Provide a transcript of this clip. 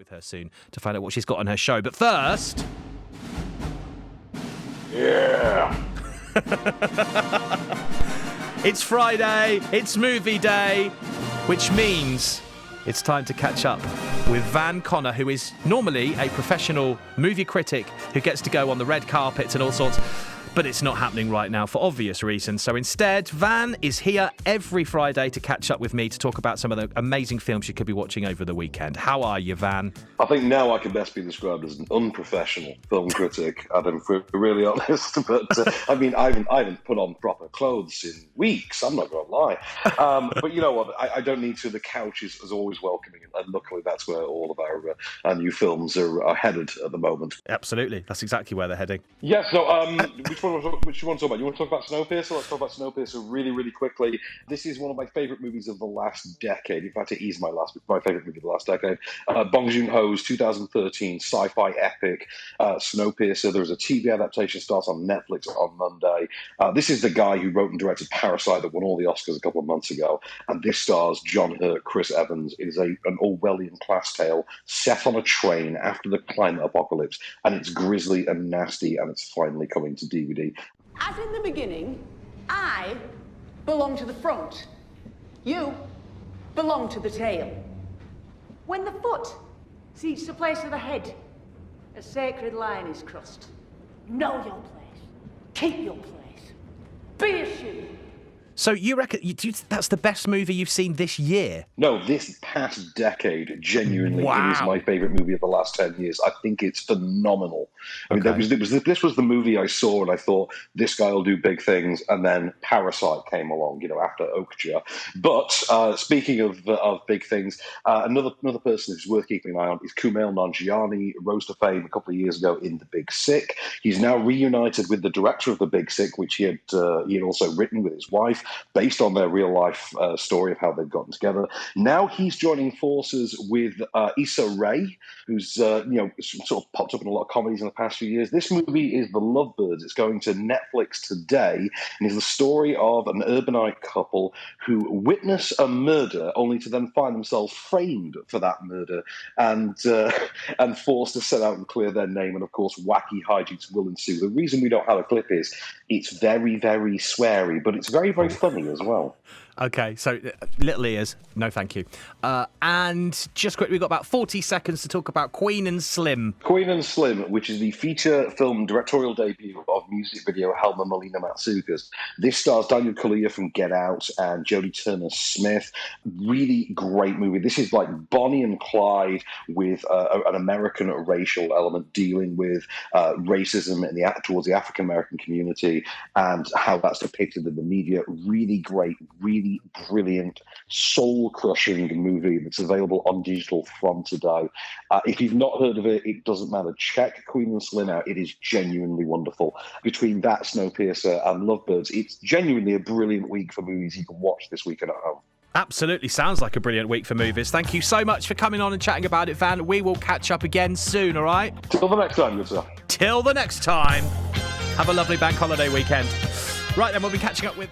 with her soon to find out what she's got on her show. But first... Yeah! It's Friday, it's movie day, which means it's time to catch up with Van Connor, who is normally a professional movie critic who gets to go on the red carpets and all sorts. But it's not happening right now for obvious reasons. So instead, Van is here every Friday to catch up with me to talk about some of the amazing films you could be watching over the weekend. How are you, Van? I think now I can best be described as an unprofessional film critic, Adam, for really honest. But I mean, I haven't put on proper clothes in weeks. I'm not going to lie. But you know what? I don't need to. The couch is always welcoming, and luckily that's where all of our new films are headed at the moment. Absolutely, that's exactly where they're heading. Yeah. So, which you want to talk about? You want to talk about Snowpiercer? Let's talk about Snowpiercer really, really quickly. This is one of my favourite movies of the last decade. In fact, it is my favourite movie of the last decade. Bong Joon-ho's 2013 sci-fi epic, Snowpiercer. There was a TV adaptation, starts on Netflix on Monday. This is the guy who wrote and directed Parasite that won all the Oscars a couple of months ago. And this stars John Hurt, Chris Evans. It is an Orwellian class tale set on a train after the climate apocalypse. And it's grisly and nasty, and it's finally coming to DVD. As in the beginning, I belong to the front. You belong to the tail. When the foot seeks the place of the head, a sacred line is crossed. Know your place. Keep your place. Be a shoe. So you reckon that's the best movie you've seen this year? No, this past decade, genuinely, Wow. It is my favourite movie of the last 10 years. I think it's phenomenal. I mean, this was the movie I saw and I thought, this guy will do big things, and then Parasite came along, after Okja. But speaking of big things, another person who's worth keeping an eye on is Kumail Nanjiani, rose to fame a couple of years ago in The Big Sick. He's now reunited with the director of The Big Sick, which he had also written with his wife, based on their real-life story of how they've gotten together. Now he's joining forces with Issa Rae, who's sort of popped up in a lot of comedies in the past few years. This movie is The Lovebirds. It's going to Netflix today, and is the story of an urbanite couple who witness a murder, only to then find themselves framed for that murder and forced to set out and clear their name. And of course, wacky hijinks will ensue. The reason we don't have a clip is it's very, very sweary, but it's very, very funny as well. Okay, so little ears, no thank you. And just quickly, we've got about 40 seconds to talk about Queen and Slim. Queen and Slim, which is the feature film directorial debut of music video Helma Molina Matsoukas. This stars Daniel Kaluuya from Get Out and Jodie Turner-Smith. Really great movie. This is like Bonnie and Clyde with an American racial element dealing with racism towards the African-American community and how that's depicted in the media. Really great, really brilliant, soul-crushing movie that's available on digital from today. If you've not heard of it, it doesn't matter. Check Queen and Slim out. It is genuinely wonderful. Between that, Snowpiercer, and Lovebirds, it's genuinely a brilliant week for movies you can watch this weekend at home. Absolutely sounds like a brilliant week for movies. Thank you so much for coming on and chatting about it, Van. We will catch up again soon, all right? Till the next time, good sir. Till the next time. Have a lovely bank holiday weekend. Right then, we'll be catching up with...